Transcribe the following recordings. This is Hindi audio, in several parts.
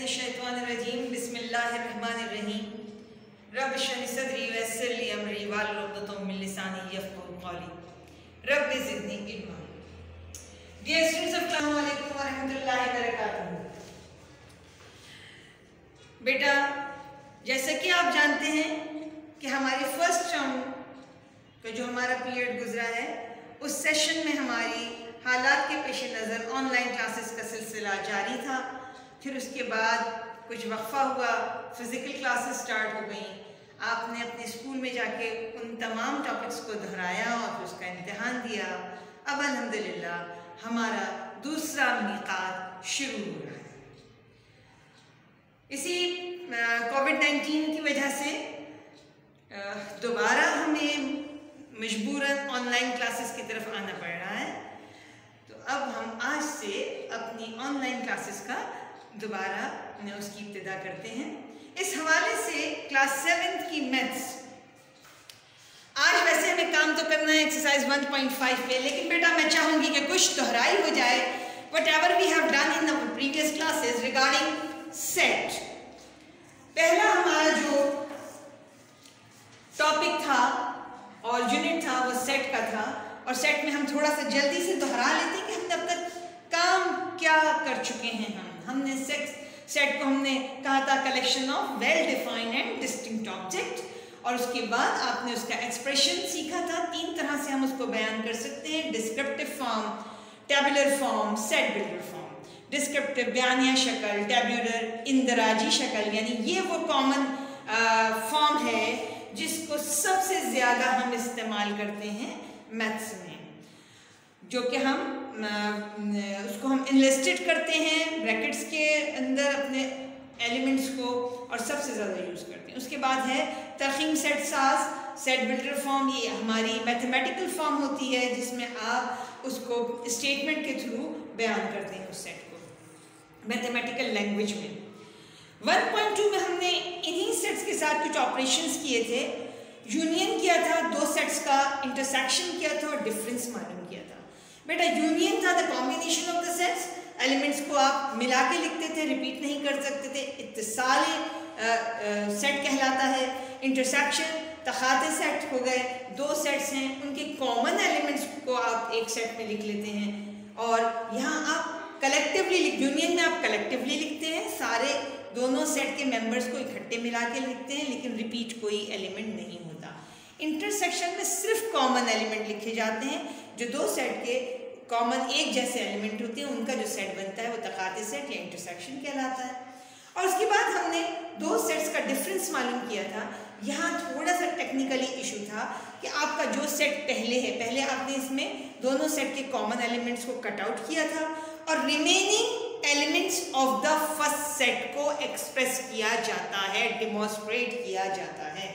मिनश्शैतानिर्रजीम बिस्मिल्लाहिर्रहमानिर्रहीम रब्ब इश्रह ली सदरी वयस्सिर ली अमरी वाहलुल उक़दतम मिन लिसानी यफ़क़हू क़ौली रब्बि ज़िदनी इल्मा। डियर स्टूडेंट्स, अस्सलामु अलैकुम व रहमतुल्लाहि व बरकातुहू। बेटा, जैसा कि आप जानते हैं कि हमारी फर्स्ट टर्म का जो हमारा पीरियड गुजरा है उस सेशन में हमारी हालात के पेश नज़र ऑनलाइन क्लासेस का सिलसिला जारी था। फिर उसके बाद कुछ वक्फा हुआ, फ़िज़िकल क्लासेस स्टार्ट हो गई। आपने अपने स्कूल में जाके उन तमाम टॉपिक्स को दोहराया और फिर उसका इम्तिहान दिया। अब अल्हम्दुलिल्लाह हमारा दूसरा मीक़ात शुरू हो रहा है। इसी कोविड-19 की वजह से दोबारा हमें मजबूरन ऑनलाइन क्लासेस की तरफ आना पड़ रहा है। तो अब हम आज से अपनी ऑनलाइन क्लासेस का दोबारा उसकी इब्तिदा करते हैं। इस हवाले से क्लास 7th की मैथ्स, आज वैसे हमें काम तो करना है एक्सरसाइज 1.5 पे, लेकिन बेटा मैं चाहूँगी कि कुछ दोहराई हो जाए whatever we have done in the previous classes regarding set। पहला हमारा जो टॉपिक था और यूनिट था वो सेट का था, और सेट में हम थोड़ा सा जल्दी से दोहरा लेते हैं कि हमने अब तक काम क्या कर चुके हैं। हमने सेट को हमने कहा था collection of well defined and distinct object, और उसके बाद आपने उसका एक्सप्रेशन सीखा था। 3 तरह से हम उसको बयान कर सकते हैं: descriptive form, tabular form, set builder form. Descriptive बयानिया शक्ल, टेबुलर इंदराजी शक्ल, यानी ये वो कॉमन फॉर्म है जिसको सबसे ज़्यादा हम इस्तेमाल करते हैं मैथ्स में, जो कि हम उसको हम इनलिस्टेड करते हैं ब्रैकेट्स के अंदर अपने एलिमेंट्स को, और सबसे ज़्यादा यूज़ करते हैं। उसके बाद है तरकीम सेट साज, सेट बिल्डर फॉर्म। ये हमारी मैथमेटिकल फॉर्म होती है जिसमें आप उसको स्टेटमेंट के थ्रू बयान करते हैं उस सेट को मैथमेटिकल लैंग्वेज में। 1.2 में हमने इन्हीं सेट्स के साथ कुछ ऑपरेशंस किए थे। यूनियन किया था, 2 सेट्स का इंटरसेक्शन किया था और डिफरेंस मालूम किया था। बेटा यूनियन था the combination of the sets, elements को आप मिला के लिखते थे, रिपीट नहीं कर सकते थे, इत्तिसाल सेट कहलाता है। इंटरसेक्शन तखाते सेट हो गए, 2 सेट्स हैं, उनके कॉमन एलिमेंट्स को आप एक सेट में लिख लेते हैं। और यहाँ आप कलेक्टिवली यूनियन में आप कलेक्टिवली लिखते हैं, सारे दोनों सेट के मेंबर्स को इकट्ठे मिला के लिखते हैं, लेकिन रिपीट कोई एलिमेंट नहीं होता। इंटरसेक्शन में सिर्फ कॉमन एलिमेंट लिखे जाते हैं, जो 2 सेट के कॉमन एक जैसे एलिमेंट होते हैं, उनका जो सेट बनता है वो तकाते सेट या इंटरसेक्शन कहलाता है। और उसके बाद हमने 2 सेट्स का डिफरेंस मालूम किया था। यहाँ थोड़ा सा टेक्निकली इशू था कि आपका जो सेट पहले आपने इसमें दोनों सेट के कॉमन एलिमेंट्स को कट आउट किया था और remaining elements of the first set को एक्सप्रेस किया जाता है, डिमॉन्स्ट्रेट किया जाता है।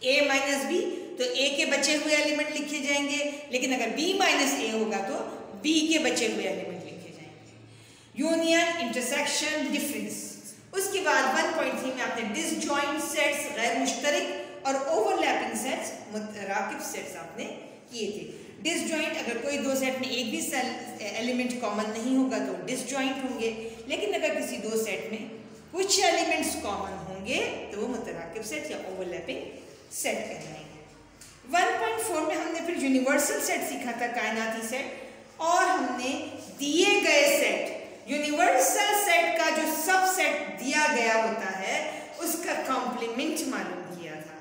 a माइनस बी, तो a के बचे हुए एलिमेंट लिखे जाएंगे, लेकिन अगर b माइनस a होगा तो b के बचे हुए एलिमेंट लिखे जाएंगे। Union, intersection, difference. उसके बाद 1.3 में आपने डिसजॉइंट सेट्स, गैर मुश्तरक और ओवरलैपिंग सेट्स, मुतराकिब सेट्स आपने किए थे। डिसजॉइंट, अगर कोई 2 सेट में एक भी एलिमेंट कॉमन नहीं होगा तो डिसजॉइंट होंगे, लेकिन अगर किसी 2 सेट में कुछ एलिमेंट्स कॉमन होंगे तो वो मुतराकिब सेट या ओवरलैपिंग सेट कहलाएंगे। 1.4 में हमने फिर यूनिवर्सल सेट सीखा था, कायनाती सेट, और हमने दिए गए सेट, यूनिवर्सल सेट का जो सब सेट दिया गया होता है उसका कॉम्प्लीमेंट मालूम किया था।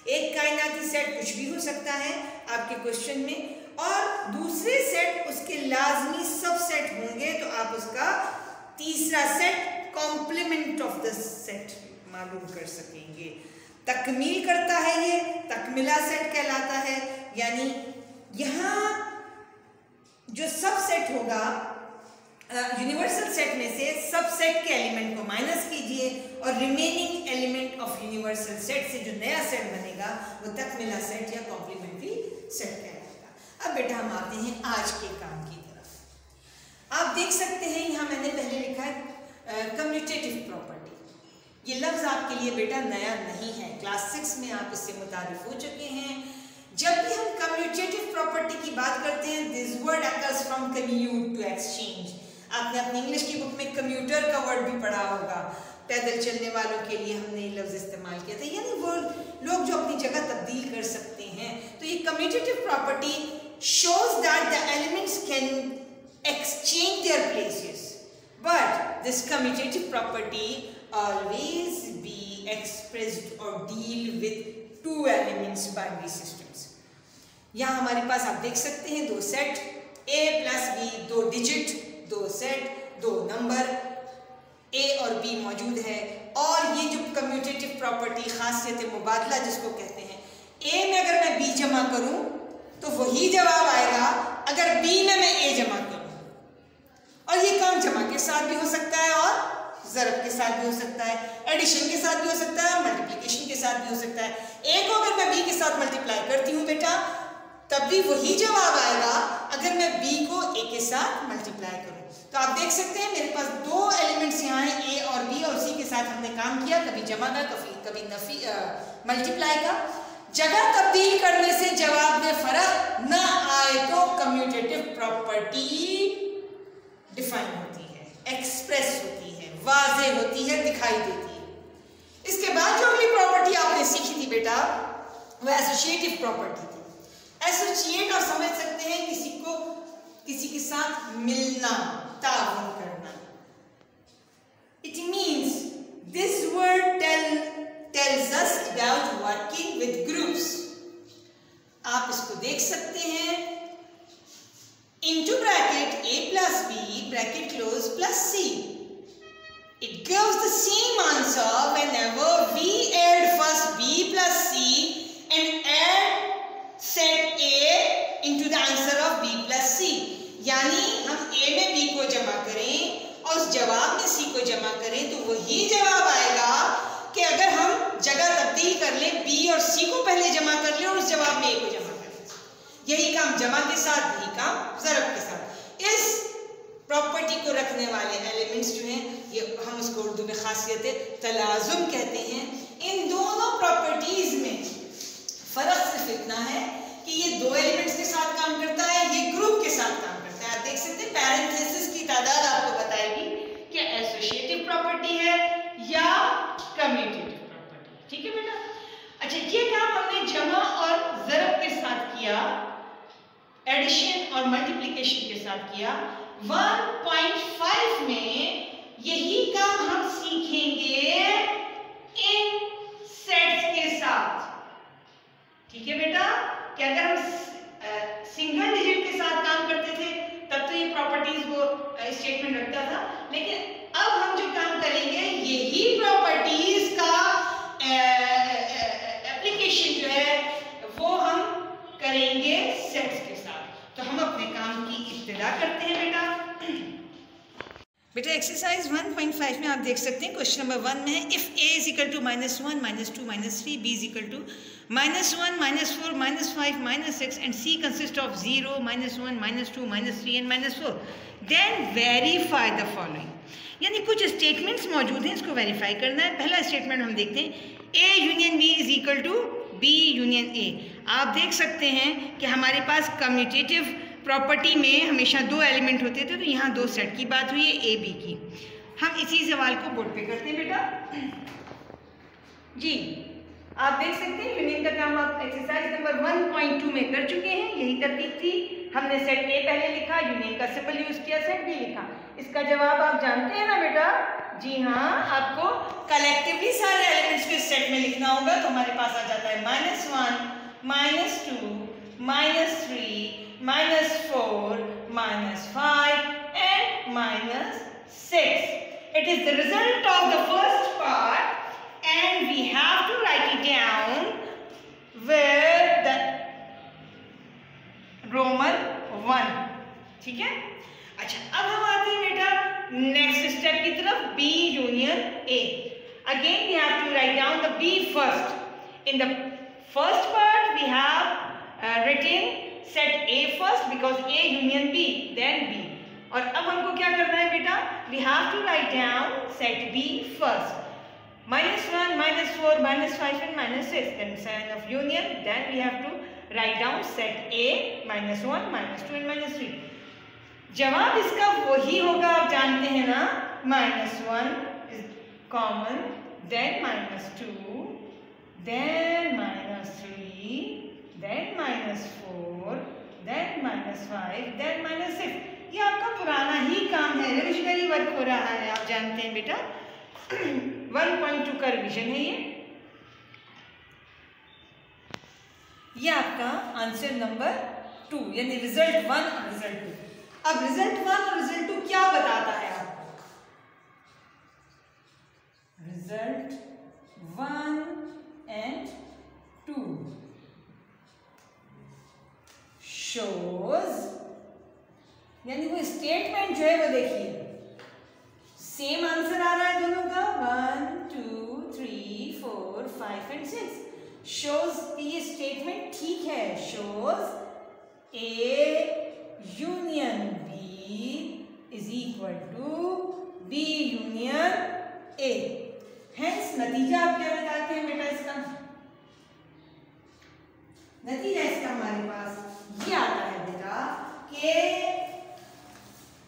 एक कायनाती सेट कुछ भी हो सकता है आपके क्वेश्चन में, और दूसरे सेट उसके लाजमी सब सेट होंगे, तो आप उसका तीसरा set complement of the set मालूम कर सकेंगे। तकमील करता है, ये तकमिला सेट कहलाता है। यानी यहाँ जो सब सेट होगा यूनिवर्सल सेट में से सब सेट के एलिमेंट को माइनस कीजिए और remaining element of universal set से जो नया सेट बनेगा वो तकमिला सेट या कॉम्प्लीमेंट्री सेट कहलाएगा। अब बेटा हम आते हैं आज के काम की तरफ। आप देख सकते हैं यहाँ मैंने पहले लिखा है कम्यूटेटिव प्रॉपर्टी। ये लफ्ज़ आपके लिए बेटा नया नहीं है, क्लास 6 में आप इससे मुतारिफ हो चुके हैं। जब भी हम कम्यूटेटिव प्रॉपर्टी की बात करते हैं, this word occurs from commute to exchange. आपने अपनी इंग्लिश की बुक में कम्यूटर का वर्ड भी पढ़ा होगा, पैदल चलने वालों के लिए हमने ये लफ्ज़ इस्तेमाल किया था, यानी वो लोग जो अपनी जगह तब्दील कर सकते हैं। तो ये commutative property shows that the elements can exchange their places, but this commutative property always be expressed or deal with two elements binary systems. यहाँ हमारे पास आप देख सकते हैं दो सेट a प्लस b, दो डिजिट, दो सेट, दो नंबर a और b मौजूद है। और ये जो कम्यूटेटिव प्रॉपर्टी खासियत मुबादला जिसको कहते हैं, a में अगर मैं b जमा करूं तो वही जवाब आएगा अगर b में मैं a जमा करूं। और ये काम जमा के साथ भी हो सकता है और ज़रब के साथ भी हो सकता है, एडिशन के साथ भी हो सकता है और मल्टीप्लिकेशन के साथ भी हो सकता है। a को अगर मैं b के साथ मल्टीप्लाई करती हूँ बेटा, तब भी वही जवाब आएगा अगर मैं b को a के साथ मल्टीप्लाई करूँ। तो आप देख सकते हैं मेरे पास दो एलिमेंट्स यहाँ हैं a और b, और उसी के साथ हमने काम किया, कभी जमा का कभी नफी मल्टीप्लाई का। जगह तब्दील करने से जवाब में फर्क न आए तो कम्यूटेटिव प्रॉपर्टी डिफाइन होती है, एक्सप्रेस होती है, वाज़े होती है, दिखाई देती है। इसके बाद जो अगली प्रॉपर्टी आपने सीखी थी बेटा, वो एसोसिएटिव प्रॉपर्टी थी। एसोसिएट और समझ सकते हैं किसी के साथ मिलना, ताउन करना। It means this word tells us about working with groups. आप इसको देख सकते हैं, into bracket a plus b bracket close plus c. It gives the same answer whenever we add first b plus c and add set a into the answer of b plus c. यानी हम a में b को जमा करें और उस जवाब में c को जमा करें तो वही जवाब आएगा कि अगर हम जगह तब्दील कर लें, b और c को पहले जमा कर लें और उस जवाब में a को जमा कर लें। यही काम जमा के साथ, यही काम ज़रब के साथ। इस प्रॉपर्टी को रखने वाले एलिमेंट्स जो हैं, ये हम उसको उर्दू में खासियत तलाजुम कहते हैं। इन दोनों प्रॉपर्टीज में फ़र्क सिर्फ इतना है कि ये दो एलिमेंट्स के साथ काम करता है, ये ग्रुप के साथ काम करता है। आप देख सकते हैं पैरेंथेसिस की तादाद आपको बताएगी कि एसोसिएटिव प्रॉपर्टी है या कम्यूटेटिव प्रॉपर्टी। ठीक है बेटा। अच्छा, ये काम हमने जमा और ज़रब के साथ किया, एडिशन और मल्टीप्लिकेशन के साथ किया। 1.5 में यही काम हम सीखेंगे इन सेट्स के साथ। ठीक है बेटा, कि अगर हम सिंगल डिजिट के साथ काम करते थे तब तो ये प्रॉपर्टीज वो स्टेटमेंट रखता था, लेकिन अब हम जो काम करेंगे यही प्रॉपर्टीज का एप्लीकेशन जो है वो हम करेंगे सेट्स के साथ। तो हम अपने काम की इब्तिदा करते हैं बेटा एक्सरसाइज 1.5 में आप देख सकते हैं क्वेश्चन नंबर 1 में है if a is equal to -1 -2 -3 b is equal to -1 -4 -5 -6 and c consist of 0 -1 -2 -3 and -4 then verify the following. यानी कुछ स्टेटमेंट्स मौजूद हैं, इसको वेरीफाई करना है। पहला स्टेटमेंट हम देखते हैं, a union b is equal to b union a। आप देख सकते हैं कि हमारे पास कम्यूटेटिव प्रॉपर्टी में हमेशा दो एलिमेंट होते थे, तो यहाँ दो सेट की बात हुई है ए बी की। हम इसी सवाल को बोर्ड पे करते हैं बेटा जी। आप देख सकते हैं यूनियन का काम आप एक्सरसाइज नंबर 1.2 में कर चुके हैं। यही तरतीब थी, हमने सेट ए पहले लिखा, यूनियन का सिंबल यूज किया, सेट बी लिखा। इसका जवाब आप जानते हैं ना बेटा? जी हाँ, आपको कलेक्टिवली सारे एलिमेंट्स के सेट में लिखना होगा। तो हमारे पास आ जाता है -1 -2 -3 -4 -5 and -6. It is the result of the first part and we have to write it down with the Roman 1. ठीक है? अच्छा, अब हम आते हैं बेटा नेक्स्ट स्टेप की तरफ, B union A. Again we have to write down the B first. In the first part we have written set A first because A union B, then B. और अब हमको क्या करना है बेटा? We have to write down set B first. -1 -4 -5 and -6. Then sign of union. Then we have to write down set A -1 -2 and -3. जवाब इसका वही होगा, आप जानते हैं ना, -1 is common, then -2, then -3, then -4, then -5, then -6। ये आपका पुराना ही काम है, रिविजनरी वर्क हो रहा है, आप जानते हैं बेटा। 1.2 का रिविजन है ये आपका आंसर नंबर 2, यानी रिजल्ट 1 और रिजल्ट 2। अब रिजल्ट 1 और रिजल्ट 2 क्या बताता है आपको? रिजल्ट 1 एंड 2 शोज, यानी वो स्टेटमेंट जो है वो देखिए सेम आंसर आ रहा है दोनों का, 1 2 3 4 5 एंड 6। शोज ये स्टेटमेंट ठीक है, shows A union B is equal to B union A. Hence नतीजा आप क्या निकालते हैं बेटा? इसका नतीजा इसका हमारे पास ये आता है बेटा कि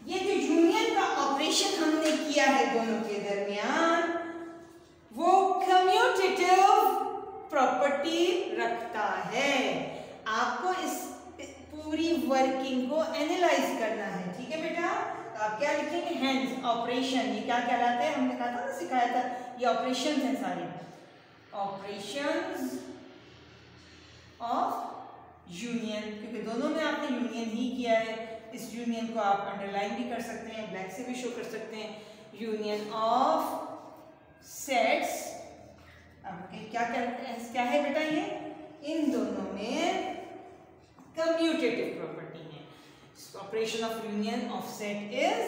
ये जो यूनियन का ऑपरेशन हमने किया है दोनों के दरमियान, वो कम्यूटेटिव प्रॉपर्टी रखता है। आपको इस पूरी वर्किंग को एनालाइज करना है, ठीक है बेटा? तो आप क्या लिखेंगे? हेंस ऑपरेशन, ये क्या कहलाते हैं? हमने कहा था ना, सिखाया था, ये ऑपरेशंस हैं सारे, ऑपरेशंस ऑफ यूनियन, क्योंकि दोनों में आपने यूनियन ही किया है। इस यूनियन को आप अंडरलाइन भी कर सकते हैं, ब्लैक से भी शो कर सकते हैं। यूनियन ऑफ सेट्स, क्या है बेटा? ये इन दोनों में कम्यूटेटिव प्रॉपर्टी है। Operation of union of set is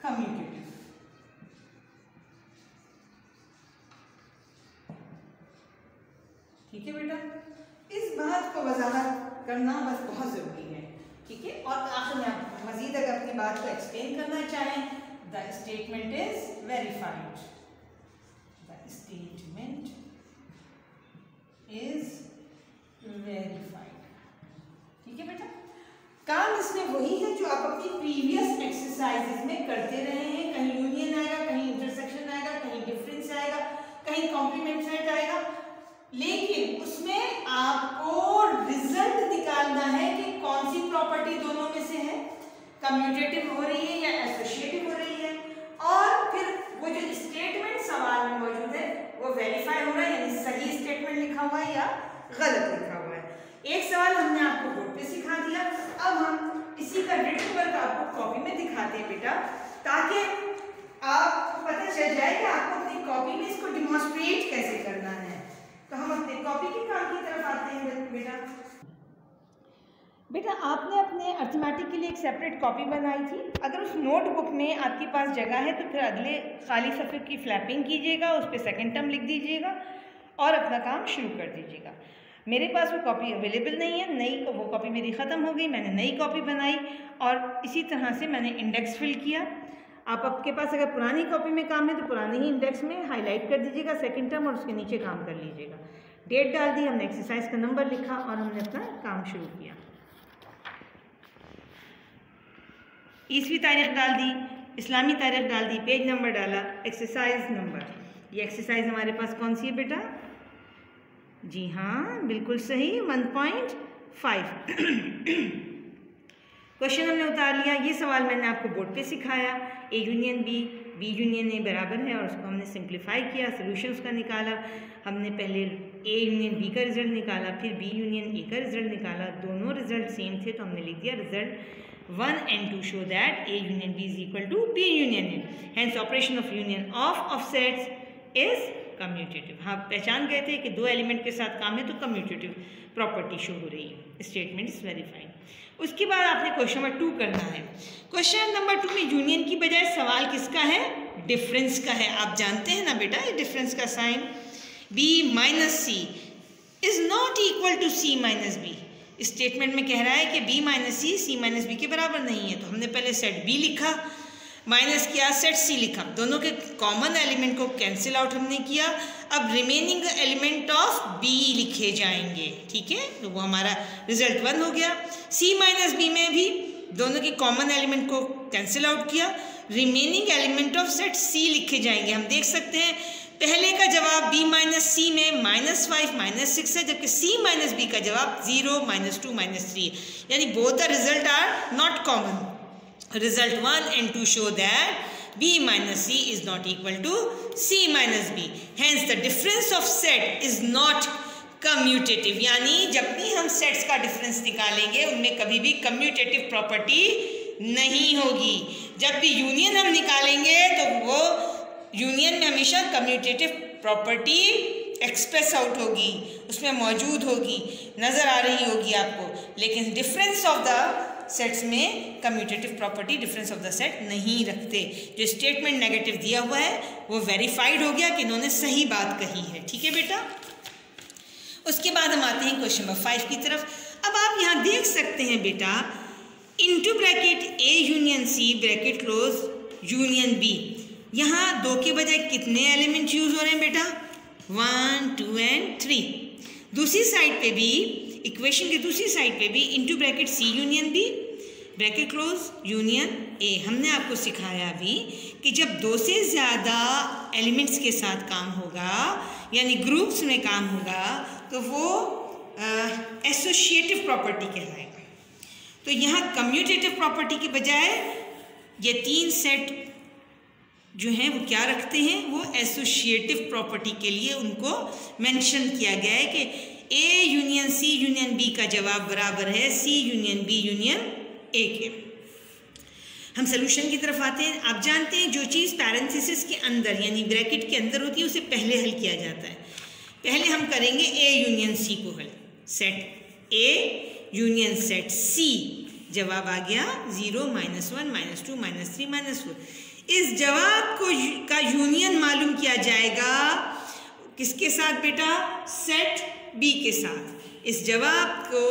commutative. ठीक है बेटा? इस बात को वजाहत करना बस बहुत जरूरी है, ठीक है? और आखिर में आप मजीद अगर अपनी बात को एक्सप्लेन करना चाहें, the statement is verified, the statement is verified. ठीक है बेटा? काम इसमें वही है जो आप अपनी प्रीवियस एक्सरसाइजेस में करते रहे हैं। कहीं यूनियन आएगा, कहीं इंटरसेक्शन आएगा, कहीं डिफरेंस आएगा, कहीं कॉम्प्लीमेंट सेट आएगा, लेकिन उसमें आपको रिजल्ट निकालना है कि कौन सी प्रॉपर्टी दोनों में से है, कम्यूटेटिव हो रही है या एसोसिएटिव हो रही है, और फिर वो जो स्टेटमेंट सवाल में मौजूद है वो वेरीफाई हो रहा है, यानी सही स्टेटमेंट लिखा हुआ है या गलत लिखा हुआ है। एक सवाल हमने आपको बोर्ड पे सिखा दिया, अब हम इसी का रिटन वर्क आपको कॉपी में दिखाते हैं बेटा, ताकि आपको पता चल जाए कि आपको अपनी कॉपी में इसको डिमॉन्स्ट्रेट कैसे करना है। तो हम अपने कॉपी के काम की तरफ आते हैं बेटा। बेटा आपने अपने अर्थमेटिक के लिए एक सेपरेट कॉपी बनाई थी। अगर उस नोटबुक में आपके पास जगह है तो फिर अगले खाली सफ़े की फ्लैपिंग कीजिएगा, उस पर सेकेंड टर्म लिख दीजिएगा और अपना काम शुरू कर दीजिएगा। मेरे पास वो कॉपी अवेलेबल नहीं है, नई वो कॉपी मेरी ख़त्म हो गई, मैंने नई कॉपी बनाई और इसी तरह से मैंने इंडेक्स फिल किया। आप आपके पास अगर पुरानी कॉपी में काम है तो पुराने ही इंडेक्स में हाईलाइट कर दीजिएगा सेकंड टर्म और उसके नीचे काम कर लीजिएगा। डेट डाल दी, हमने एक्सरसाइज का नंबर लिखा और हमने अपना काम शुरू किया। ईसवी तारीख डाल दी, इस्लामी तारीख डाल दी, पेज नंबर डाला, एक्सरसाइज नंबर। ये एक्सरसाइज हमारे पास कौन सी है बेटा? जी हाँ बिल्कुल सही, 1.5। क्वेश्चन हमने उतार लिया। ये सवाल मैंने आपको बोर्ड पे सिखाया। A union B, B union A बराबर है और उसको हमने सिंप्लीफाई किया, सोल्यूशन उसका निकाला। हमने पहले ए यूनियन बी का रिजल्ट निकाला, फिर बी यूनियन ए का रिजल्ट निकाला। दोनों रिजल्ट सेम थे तो हमने लिख दिया result 1 and 2 show that A union B is equal to B union A. Hence operation of union of offsets is commutative. हाँ पहचान गए थे कि दो एलिमेंट के साथ काम है तो कम्यूटेटिव प्रॉपर्टी शो हो रही है। Statement is verified. उसके बाद आपने क्वेश्चन नंबर 2 करना है। क्वेश्चन नंबर 2 में यूनियन की बजाय सवाल किसका है? डिफरेंस का है। आप जानते हैं ना बेटा ये डिफरेंस का sign, B minus C is not equal to C minus B. Statement में कह रहा है कि B minus C C minus B के बराबर नहीं है, तो हमने पहले सेट B लिखा, माइनस किया, सेट C लिखा, दोनों के कॉमन एलिमेंट को कैंसिल आउट हमने किया। अब रिमेनिंग एलिमेंट ऑफ B लिखे जाएंगे, ठीक है, तो वो हमारा रिजल्ट 1 हो गया। C माइनस बी में भी दोनों के कॉमन एलिमेंट को कैंसिल आउट किया, रिमेनिंग एलिमेंट ऑफ सेट सी लिखे जाएंगे। हम देख सकते हैं पहले का जवाब b माइनस सी में -5 -6 है, जबकि c माइनस b का जवाब 0 -2 -3 है, यानी both the result are not common. Result 1 and 2 show that b minus c is not equal to c minus b, hence the difference of set is not commutative, यानी जब भी हम सेट्स का डिफरेंस निकालेंगे उनमें कभी भी कम्यूटेटिव प्रॉपर्टी नहीं होगी। जब भी यूनियन हम निकालेंगे तो वो यूनियन में हमेशा कम्यूटेटिव प्रॉपर्टी एक्सप्रेस आउट होगी, उसमें मौजूद होगी, नज़र आ रही होगी आपको। लेकिन डिफरेंस ऑफ द सेट्स में commutative property difference of the set नहीं रखते। जो स्टेटमेंट नेगेटिव दिया हुआ है वो वेरीफाइड हो गया कि इन्होंने सही बात कही है। ठीक है बेटा, उसके बाद हम आते हैं क्वेश्चन नंबर 5 की तरफ। अब आप यहाँ देख सकते हैं बेटा, into bracket A union C bracket close union B, यहाँ 2 के बजाय कितने एलिमेंट यूज हो रहे हैं बेटा? 1 2 and 3। दूसरी साइड पे भी, इक्वेशन के दूसरी साइड पे भी into bracket C union B bracket close union A. हमने आपको सिखाया अभी कि जब 2 से ज़्यादा एलिमेंट्स के साथ काम होगा, यानी ग्रुप्स में काम होगा, तो वो एसोसिएटिव प्रॉपर्टी कहलाएगा। तो यहाँ कम्यूटेटिव प्रॉपर्टी के बजाय ये 3 सेट जो हैं वो क्या रखते हैं, वो एसोसिएटिव प्रॉपर्टी के लिए उनको मेंशन किया गया है कि A union C union B का जवाब बराबर है C union B union A के। हम सोल्यूशन की तरफ आते हैं। आप जानते हैं जो चीज़ पैरेंथेसिस के अंदर यानी ब्रैकेट के अंदर होती है उसे पहले हल किया जाता है। पहले हम करेंगे ए यूनियन सी को हल। सेट ए यूनियन सेट सी, जवाब आ गया 0 -1 -2 -3 -4। इस जवाब को का यूनियन मालूम किया जाएगा किसके साथ बेटा? सेट बी के साथ। इस जवाब को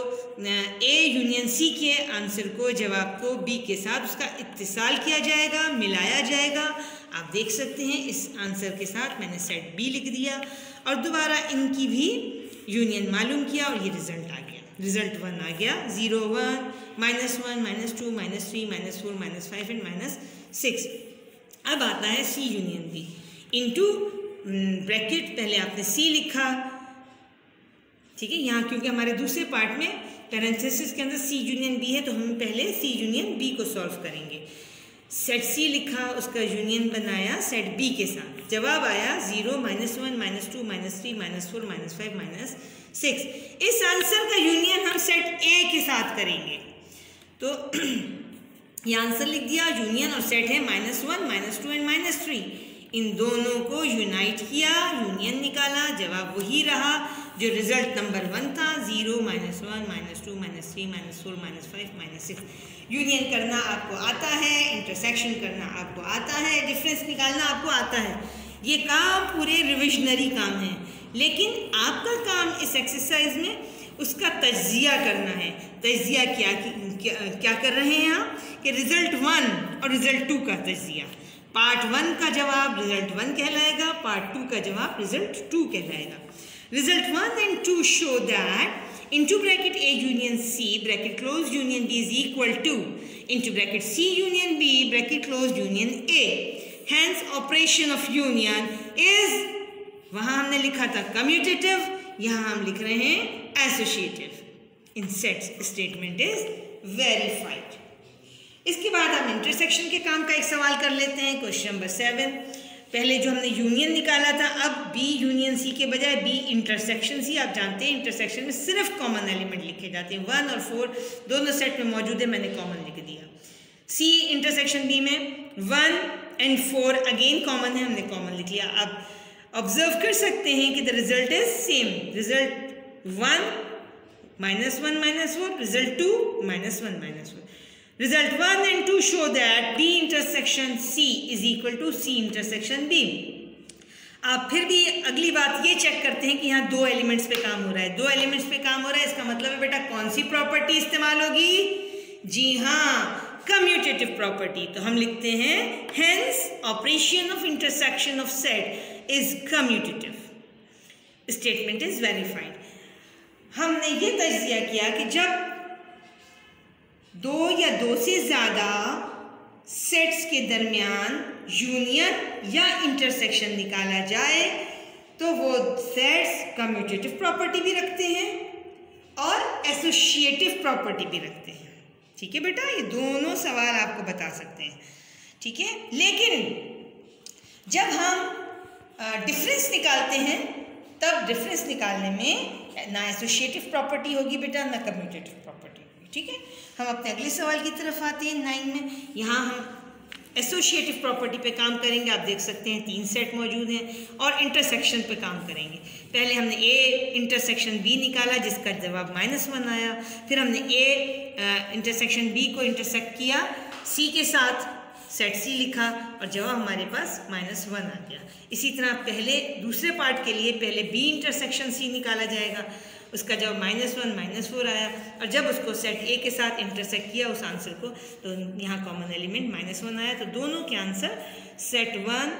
ए यूनियन सी के आंसर को, जवाब को बी के साथ उसका इत्तिसाल किया जाएगा, मिलाया जाएगा। आप देख सकते हैं इस आंसर के साथ मैंने सेट बी लिख दिया और दोबारा इनकी भी यूनियन मालूम किया और ये रिजल्ट आ गया। रिजल्ट 1 आ गया, 0 1 -1 -2 -3 -4 -5 and -6। अब आता है C union B into bracket, पहले आपने सी लिखा, ठीक है। यहाँ क्योंकि हमारे दूसरे पार्ट में पैरेंथेसिस के अंदर सी यूनियन बी है तो हम पहले सी यूनियन बी को सॉल्व करेंगे। सेट सी लिखा, उसका यूनियन बनाया सेट बी के साथ, जवाब आया 0 -1 -2 -3 -4 -5 -6। इस आंसर का यूनियन हम सेट ए के साथ करेंगे। तो ये आंसर लिख दिया, यूनियन और सेट है -1 -2 and -3। इन दोनों को यूनाइट किया, यूनियन निकाला, जवाब वही रहा जो रिजल्ट नंबर 1 था, 0 -1 -2 -3 -4 -5 -6। यूनियन करना आपको आता है, इंटरसेक्शन करना आपको आता है, डिफरेंस निकालना आपको आता है। ये काम पूरे रिविजनरी काम है, लेकिन आपका काम इस एक्सरसाइज में उसका तज्जिया करना है। तज्जिया क्या कर रहे हैं आप कि रिजल्ट 1 और रिजल्ट 2 का तज्जिया। पार्ट 1 का जवाब रिजल्ट 1 कहलाएगा, पार्ट 2 का जवाब रिजल्ट 2 कहलाएगा। Result 1 and 2 show that into bracket A union C bracket close union B is equal to into bracket C union B bracket close union A. Hence operation of union is, वहाँ हमने लिखा था commutative, यहाँ हम लिख रहे हैं associative. In sets statement is verified. इसके बाद हम इंटरसेक्शन के काम का एक सवाल कर लेते हैं। Question number 7। पहले जो हमने यूनियन निकाला था, अब बी यूनियन सी के बजाय बी इंटरसेक्शन सी। आप जानते हैं इंटरसेक्शन में सिर्फ कॉमन एलिमेंट लिखे जाते हैं, 1 और 4 दोनों सेट में मौजूद है, मैंने कॉमन लिख दिया। सी इंटरसेक्शन बी में 1 and 4 अगेन कॉमन है, हमने कॉमन लिख लिया। अब ऑब्जर्व कर सकते हैं कि the result is same. Result 1 -1 -4, result 2 -1 -4। Result 1 and 2 show that B intersection C is equal to C intersection B. आप फिर भी अगली बात ये चेक करते हैं कि यहाँ 2 एलिमेंट्स पे काम हो रहा है। 2 एलिमेंट्स पे काम हो रहा है, इसका मतलब है बेटा कौन सी प्रॉपर्टी इस्तेमाल होगी? जी हाँ, कम्यूटेटिव प्रॉपर्टी। तो हम लिखते हैं hence operation of intersection of set is commutative. Statement is verified. हमने ये तज्जिया किया कि जब दो या दो से ज़्यादा सेट्स के दरमियान यूनियन या इंटरसेक्शन निकाला जाए तो वो सेट्स कम्यूटेटिव प्रॉपर्टी भी रखते हैं और एसोसिएटिव प्रॉपर्टी भी रखते हैं। ठीक है बेटा, ये दोनों सवाल आपको बता सकते हैं। ठीक है, लेकिन जब हम डिफरेंस निकालते हैं तब डिफरेंस निकालने में ना एसोसिएटिव प्रॉपर्टी होगी बेटा, ना कम्यूटेटिव प्रॉपर्टी होगी। ठीक है, हम अपने अगले सवाल की तरफ आते हैं 9 में। यहाँ हम एसोसिएटिव प्रॉपर्टी पे काम करेंगे। आप देख सकते हैं 3 सेट मौजूद हैं और इंटरसेक्शन पे काम करेंगे। पहले हमने ए इंटरसेक्शन बी निकाला जिसका जवाब -1 आया। फिर हमने ए इंटरसेक्शन बी को इंटरसेक्ट किया सी के साथ, सेट सी लिखा और जवाब हमारे पास -1 आ गया। इसी तरह पहले दूसरे पार्ट के लिए पहले बी इंटरसेक्शन सी निकाला जाएगा, उसका जवाब -1 -4 आया और जब उसको सेट ए के साथ इंटरसेक्ट किया उस आंसर को तो यहाँ कॉमन एलिमेंट -1 आया। तो दोनों के आंसर सेट 1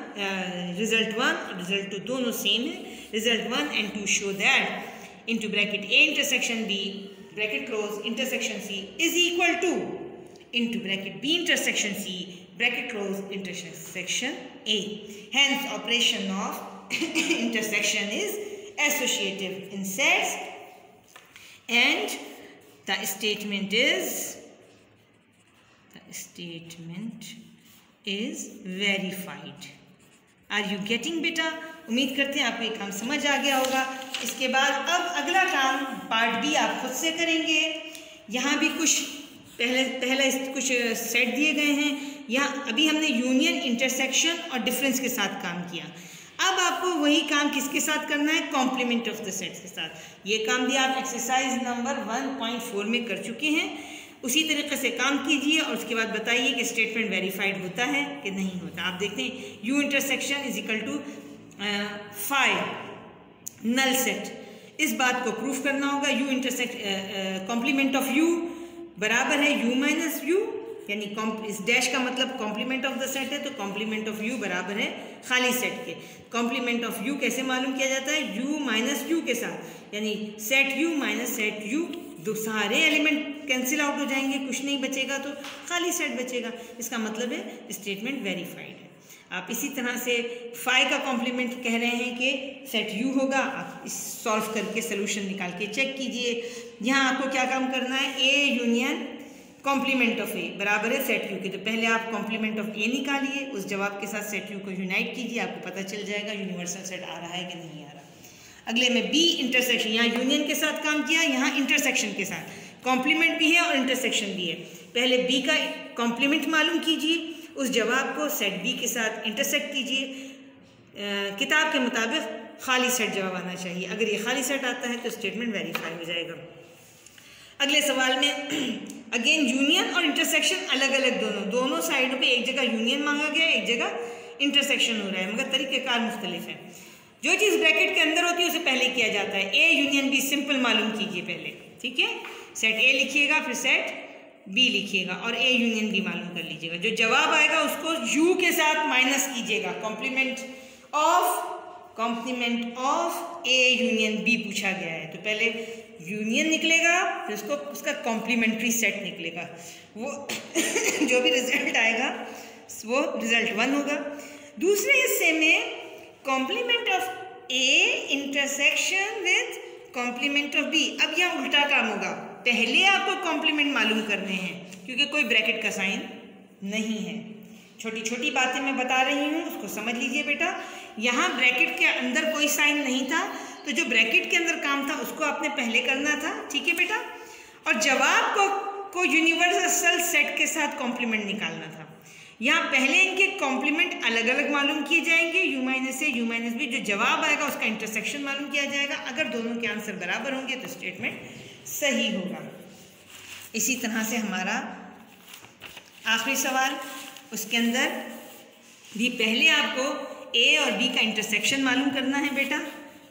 रिजल्ट 1 और रिजल्ट 2 दोनों सेम है। Result 1 and 2 show that into bracket A intersection B bracket close intersection C is equal to into bracket B intersection C bracket close intersection A. Hence operation of intersection is associative in sets and the statement is verified. Are you getting बेटा? उम्मीद करते हैं आपको ये काम समझ आ गया होगा। इसके बाद अब अगला काम पार्ट बी आप खुद से करेंगे। यहाँ भी कुछ पहले कुछ सेट दिए गए हैं। यहाँ अभी हमने यूनियन, इंटरसेक्शन और डिफरेंस के साथ काम किया। अब आपको वही काम किसके साथ करना है? कॉम्प्लीमेंट ऑफ द सेट्स के साथ। ये काम भी आप एक्सरसाइज नंबर 1.4 में कर चुके हैं। उसी तरीके से काम कीजिए और उसके बाद बताइए कि स्टेटमेंट वेरीफाइड होता है कि नहीं होता। आप देखते हैं U intersection is equal to 5 null set. इस बात को प्रूफ करना होगा। U intersect complement of U बराबर है यू माइनस यू, यानी इस डैश का मतलब कॉम्प्लीमेंट ऑफ द सेट है तो कॉम्प्लीमेंट ऑफ यू बराबर है खाली सेट के। कॉम्प्लीमेंट ऑफ यू कैसे मालूम किया जाता है? यू माइनस यू के साथ, यानी set you minus set you, दो सारे एलिमेंट कैंसिल आउट हो जाएंगे, कुछ नहीं बचेगा तो खाली सेट बचेगा। इसका मतलब है स्टेटमेंट वेरीफाइड है। आप इसी तरह से 5 का कॉम्प्लीमेंट कह रहे हैं कि सेट यू होगा। आप इस सॉल्व करके सोल्यूशन निकाल के चेक कीजिए। यहाँ आपको क्या काम करना है? ए यूनियन कॉम्प्लीमेंट ऑफ ए बराबर है सेट यू के। तो पहले आप कॉम्प्लीमेंट ऑफ ए निकालिए, उस जवाब के साथ सेट यू को यूनाइट कीजिए, आपको पता चल जाएगा यूनिवर्सल सेट आ रहा है कि नहीं आ रहा। अगले में बी इंटरसेक्शन, यहाँ यूनियन के साथ काम किया, यहाँ इंटरसेक्शन के साथ। कॉम्प्लीमेंट भी है और इंटरसेक्शन भी है। पहले बी का कॉम्प्लीमेंट मालूम कीजिए, उस जवाब को सेट बी के साथ इंटरसेक्ट कीजिए। किताब के मुताबिक खाली सेट जवाब आना चाहिए। अगर ये खाली सेट आता है तो स्टेटमेंट वेरीफाई हो जाएगा। अगले सवाल में अगेन यूनियन और इंटरसेक्शन अलग अलग दोनों साइडों पे एक जगह यूनियन मांगा गया, एक जगह इंटरसेक्शन हो रहा है, मगर तरीक़ेकार मुख्तलिफ है। जो चीज़ ब्रैकेट के अंदर होती है उसे पहले किया जाता है। ए यूनियन बी सिंपल मालूम कीजिए पहले, ठीक है। सेट ए लिखिएगा, फिर सेट बी लिखिएगा और ए यूनियन बी मालूम कर लीजिएगा। जो जवाब आएगा उसको यू के साथ माइनस कीजिएगा। Complement of A union B पूछा गया है, तो पहले यूनियन निकलेगा, फिर उसका कॉम्प्लीमेंट्री सेट निकलेगा। वो जो भी रिजल्ट आएगा वो रिजल्ट 1 होगा। दूसरे हिस्से में complement of A intersection with complement of B. अब यहाँ उल्टा काम होगा, पहले आपको कॉम्प्लीमेंट मालूम करने हैं क्योंकि कोई ब्रैकेट का साइन नहीं है। छोटी छोटी बातें मैं बता रही हूँ, उसको समझ लीजिए बेटा। यहाँ ब्रैकेट के अंदर कोई साइन नहीं था, तो जो ब्रैकेट के अंदर काम था उसको आपने पहले करना था, ठीक है बेटा। और जवाब को यूनिवर्सल सेट के साथ कॉम्प्लीमेंट निकालना था। यहाँ पहले इनके कॉम्प्लीमेंट अलग अलग मालूम किए जाएंगे, U minus A U minus B. जो जवाब आएगा उसका इंटरसेक्शन मालूम किया जाएगा। अगर दोनों के आंसर बराबर होंगे तो स्टेटमेंट सही होगा। इसी तरह से हमारा आखिरी सवाल, उसके अंदर भी पहले आपको ए और बी का इंटरसेक्शन मालूम करना है बेटा,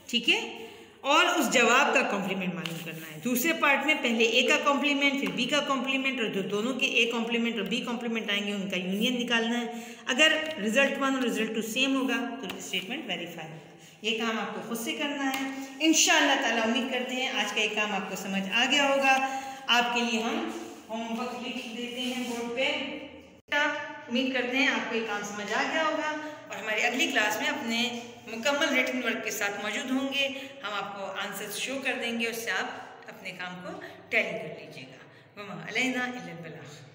ठीक है, और उस जवाब का कॉम्प्लीमेंट मालूम करना है। दूसरे पार्ट में पहले ए का कॉम्प्लीमेंट, फिर बी का कॉम्प्लीमेंट, और जो दोनों के ए कॉम्प्लीमेंट और बी कॉम्प्लीमेंट आएंगे उनका यूनियन निकालना है। अगर रिजल्ट 1 और रिजल्ट 2 सेम होगा तो स्टेटमेंट वेरीफाई होगा। ये काम आपको खुद से करना है इंशाअल्लाह ताला। उम्मीद करते हैं आज का ये काम आपको समझ आ गया होगा। आपके लिए हम होमवर्क लिख देते हैं बोर्ड पे। उम्मीद करते हैं आपको ये काम समझ आ गया होगा और हमारी अगली क्लास में अपने मुकम्मल रिटन वर्क के साथ मौजूद होंगे। हम आपको आंसर्स शो कर देंगे, उससे आप अपने काम को टैली कर लीजिएगा। वमा अलैना इल्लल बलाग।